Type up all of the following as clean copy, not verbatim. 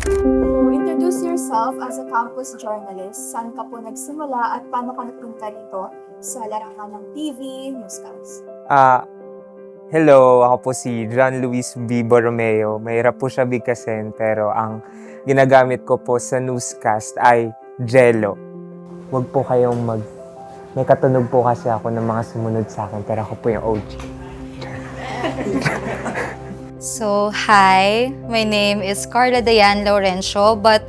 So, introduce yourself as a campus journalist. Saan ka po nagsimula at paano ka napunta rito sa larangan ng TV, newscast? Ah, hello, ako po si John Luis B. Borromeo. Mahirap po siya bigkasin pero ang ginagamit ko po sa newscast ay Jello. Huwag po kayong May katunog po kasi ako ng mga sumunod sa akin pero ako po yung OG. So, hi, my name is Carla Dayan Laurencio, but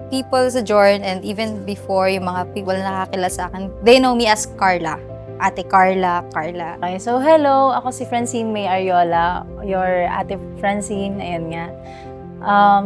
people sa Jorn and even before yung mga people na nakakilala sa akin, they know me as Carla. Ate Carla. Okay, so hello, ako si Francine May Ariola, your Ate Francine, ayan nga.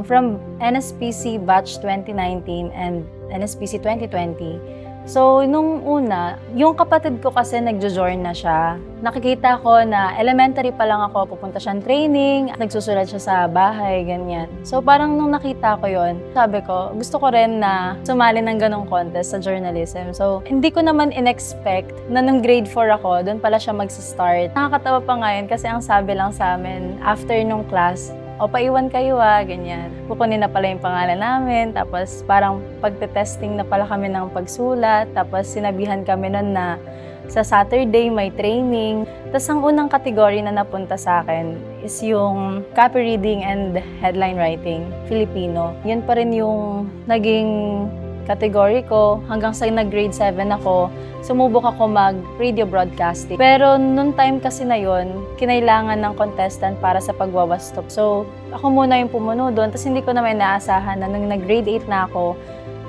From NSPC Batch 2019 and NSPC 2020. So, nung una, yung kapatid ko kasi nagjo-join na siya. Nakikita ko na elementary pa lang ako, pupunta siyang training, nagsusulat siya sa bahay, ganyan. So, parang nung nakita ko yon, sabi ko, gusto ko rin na sumali ng ganong contest sa journalism. So, hindi ko naman in-expect na nung grade 4 ako, doon pala siya mag-start. Nakakatawa pa ngayon kasi ang sabi lang sa amin, after nung class, o paiwan kayo ganyan. Kukunin na pala yung pangalan namin, tapos parang pagte-testing na pala kami ng pagsulat, tapos sinabihan kami nun na sa Saturday may training. Tapos ang unang kategory na napunta sa akin is yung copy reading and headline writing, Filipino. Yun pa rin yung naging category ko hanggang sa nag-grade 7 ako, sumubok ako mag-radio broadcasting. Pero nung time kasi na yun, kinailangan ng contestant para sa pagwawastop. So, ako muna yung pumuno doon. Tapos hindi ko naman naasahan na nung nag-grade 8 na ako,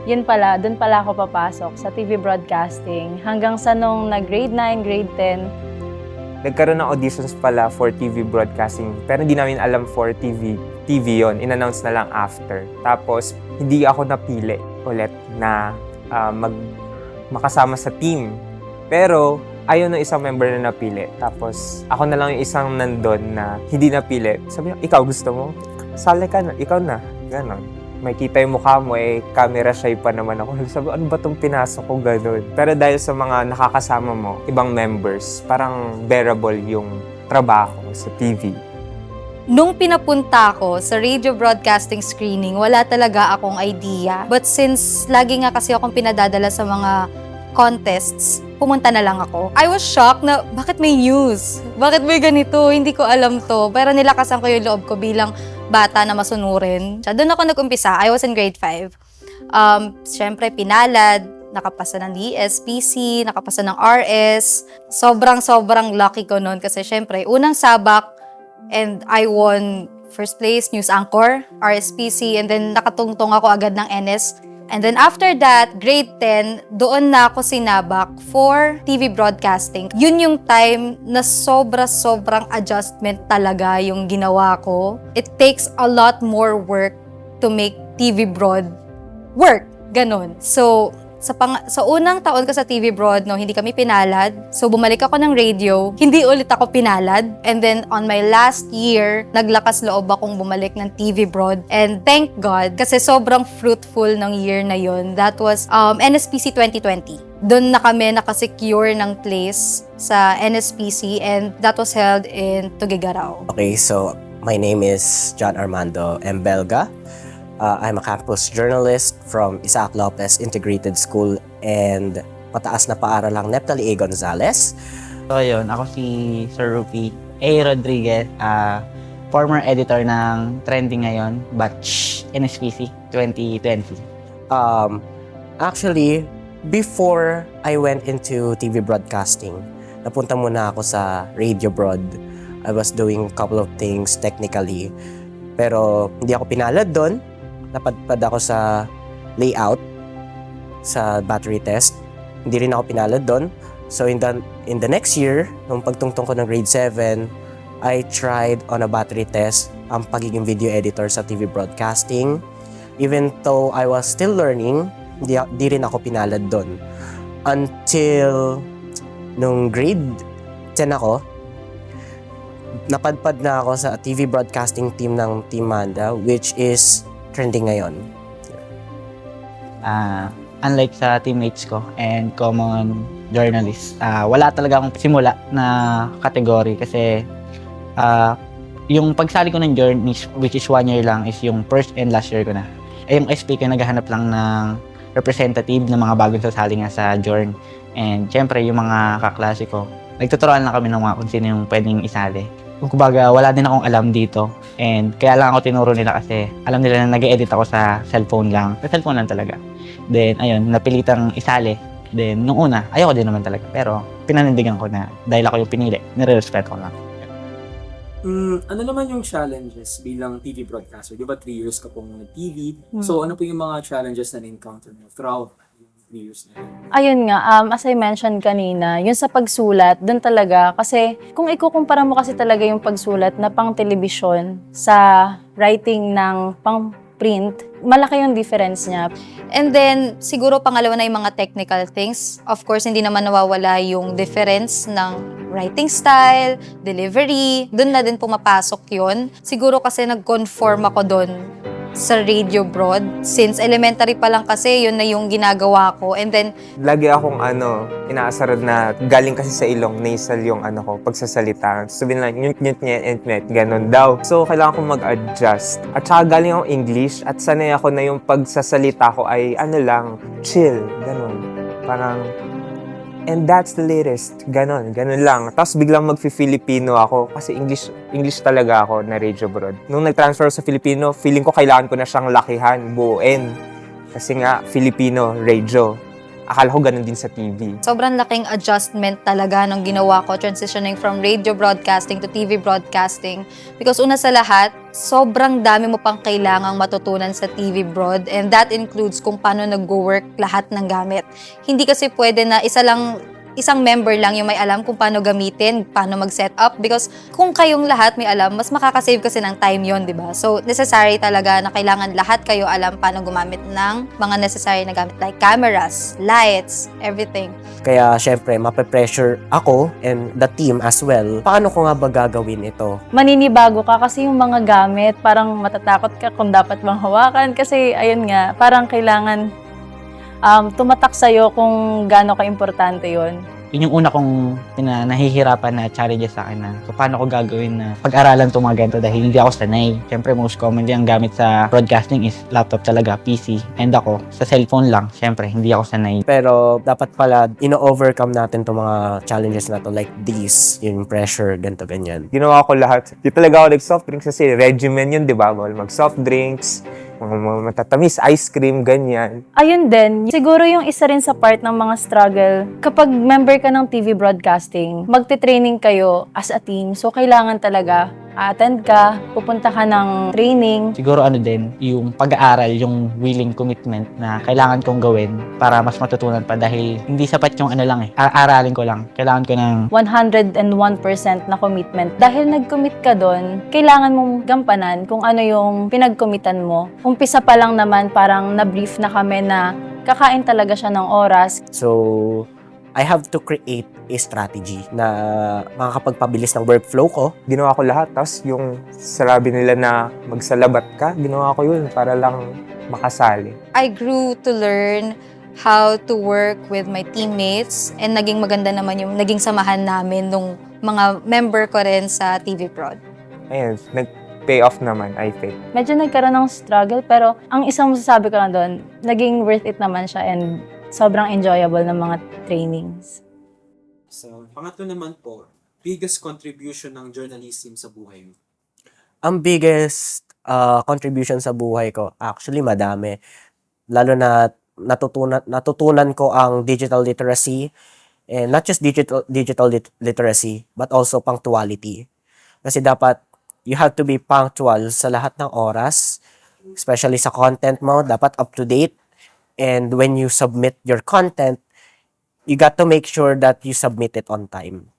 yun pala, doon pala ako papasok sa TV broadcasting. Hanggang sa nung nag-grade 9, grade 10. Nagkaroon ng auditions pala for TV broadcasting pero hindi namin alam for TV yon. In-announce na lang after. Tapos, hindi ako napili ulit na makasama sa team. Pero, ayaw ng isang member na napili. Tapos, ako na lang yung isang nandun na hindi napili. Sabi niya, ikaw gusto mo? Sali ka na, ikaw na. Ganon. May kita yung mukha mo, camera shy pa naman ako. Sabi, ano ba itong pinasok ko? Ganon. Pero dahil sa mga nakakasama mo, ibang members, parang bearable yung trabaho sa TV. Nung pinapunta ko sa radio broadcasting screening, wala talaga akong idea. But since lagi nga kasi akong pinadadala sa mga contests, pumunta na lang ako. I was shocked na bakit may news? Bakit may ganito? Hindi ko alam to. Pero nilakasan ko yung loob ko bilang bata na masunurin. Doon ako nag-umpisa. I was in grade 5. Siyempre, pinalad. Nakapasa ng DSPC, nakapasa ng RS. Sobrang lucky ko noon kasi siyempre, unang sabak, and I won first place, news anchor, RSPC, and then nakatungtong ako agad ng NS. And then after that, grade 10, doon na ako sinabak for TV broadcasting. Yun yung time na sobrang adjustment talaga yung ginawa ko. It takes a lot more work to make TV broad work. Ganon. So, sa unang taon ko sa TV Broad, hindi kami pinalad. So, bumalik ako ng radio. Hindi ulit ako pinalad. And then, on my last year, naglakas loob akong bumalik ng TV Broad. And thank God, kasi sobrang fruitful ng year na yun. That was NSPC 2020. Doon na kami nakasecure ng place sa NSPC and that was held in Tuguegarao. Okay, so my name is John Armando M. Belga. I'm a campus journalist from Isaac Lopez Integrated School and mataas na paaralang Neptali A. Gonzales. So yun, ako si Sir Rupi A. Rodriguez, former editor ng Trending Ngayon, Batch NSPC 2020. Actually, before I went into TV broadcasting, napunta muna ako sa radio broad. I was doing a couple of things technically, pero hindi ako pinalad doon. Napadpad ako sa layout, sa battery test. Hindi rin ako pinalad doon. So in the next year, nung pagtungtong ko ng grade 7, I tried on a battery test ang pagiging video editor sa TV broadcasting. Even though I was still learning, di rin ako pinalad doon. Until nung grade 10 ako, napadpad na ako sa TV broadcasting team ng Team Manda, which is Trending Ngayon. Unlike sa teammates ko and common journalists, wala talaga akong simula na kategory kasi Yung pagsali ko ng Jorn, which is 1 year lang, is yung first and last year ko na. Yung SP ko, naghahanap lang ng representative ng mga bagong sasali nga sa Jorn. And syempre, yung mga kaklase ko, nagtuturoan lang kami ng mga kung sino yung pwedeng isali. Kung kumbaga, wala din akong alam dito. And kaya lang ako tinuro nila kasi alam nila na nag-edit ako sa cellphone lang. Sa cellphone lang talaga. Then, ayun, napilitang isali. Then, nung una, ayoko din naman talaga. Pero, pinanindigan ko na dahil ako yung pinili, nire-respect ko lang. Ano naman yung challenges bilang TV broadcaster? Di ba 3 years ka pong nag-TV? So ano po yung mga challenges na na-encounter mo throughout yung 3 years na yun? Ayun nga, as I mentioned kanina, yung sa pagsulat, dun talaga, kasi kung ikukumpara mo kasi talaga yung pagsulat na pang telebisyon sa writing ng pang print, malaki yung difference niya. And then, siguro pangalawa na yung mga technical things. Of course, hindi naman nawawala yung difference ng writing style, delivery. Doon na din pumapasok yun. Siguro kasi nag-conform ako doon sa Radio Broad. Since elementary pa lang kasi, yun na yung ginagawa ko. And then, Lagi akong inaasar na galing kasi sa ilong, nasal yung ko, pagsasalita. Sabihin lang, nyut, ganun daw. So, kailangan kong mag-adjust. At saka galing akong English at sanay ako na yung pagsasalita ko ay chill, ganun. Parang, and that's the latest. Ganun lang. Tapos biglang magfi-Filipino ako kasi English talaga ako na Radio Broad. Nung nag-transfer sa Filipino, feeling ko kailangan ko na siyang lakihan, buuin. Kasi nga, Filipino, radio. Akala ko ganun din sa TV. sobrang laking adjustment talaga nung ginawa ko, transitioning from radio broadcasting to TV broadcasting. Because una sa lahat, sobrang dami mo pang kailangang matutunan sa TV broad, and that includes kung paano nag-work lahat ng gamit. Hindi kasi pwede na isang member lang yung may alam kung paano gamitin, paano mag-set up, because kung kayong lahat may alam, mas makakasave kasi ng time yon, di ba? So, necessary talaga na kailangan lahat kayo alam paano gumamit ng mga necessary na gamit like cameras, lights, everything. Kaya syempre, mape-pressure ako and the team as well. Paano ko nga ba gagawin ito? Maninibago ka kasi yung mga gamit, parang matatakot ka kung dapat bang hawakan. Kasi, ayun nga, parang kailangan tumatak sa'yo kung gaano ka-importante yon. Yun yung una kong nahihirapan na challenges sa akin na so, paano ko gagawin na pag-aralan itong mga ganito dahil hindi ako sanay. Siyempre, most commonly ang gamit sa broadcasting is laptop talaga, PC. And ako, sa cellphone lang, siyempre, hindi ako sanay. Pero dapat pala, ino-overcome natin itong mga challenges na to like this, yung pressure, ganito, ganyan. Ginawa ko lahat. Di talaga ako nag-soft drinks kasi regimen yun, di ba? Bawal mag-soft drinks, mga matatamis, ice cream, ganyan. Ayun din, siguro yung isa rin sa part ng mga struggle, kapag member ka ng TV broadcasting, magte-training kayo as a team. So, kailangan talaga attend ka, pupunta ka ng training. Siguro din, yung pag-aaral, yung willing commitment na kailangan kong gawin para mas matutunan pa dahil hindi sapat yung lang aaralin ko lang. Kailangan ko ng 101% na commitment. Dahil nag-commit ka doon, kailangan mong gampanan kung ano yung pinag-commitan mo. Umpisa pa lang naman, parang na-brief na kami na kakain talaga siya ng oras. So, I have to create a strategy na makakapagpabilis ng workflow ko. Ginawa ko lahat. Tapos yung sarabi nila na magsalabat ka, ginawa ko yun para lang makasali. I grew to learn how to work with my teammates, and naging maganda naman yung naging samahan namin nung mga member ko rin sa TV Prod. Ayun, nag-pay off naman, I think. Medyo nagkaroon ng struggle, pero ang isang masasabi ko lang doon, naging worth it naman siya and sobrang enjoyable ng mga trainings. So, pangatlo naman po, biggest contribution ng journalism sa buhay mo? Ang biggest contribution sa buhay ko, actually madami. Lalo na natutunan ko ang digital literacy, and not just digital literacy, but also punctuality. Kasi dapat, you have to be punctual sa lahat ng oras, especially sa content mo, dapat up to date. And when you submit your content, you got to make sure that you submit it on time.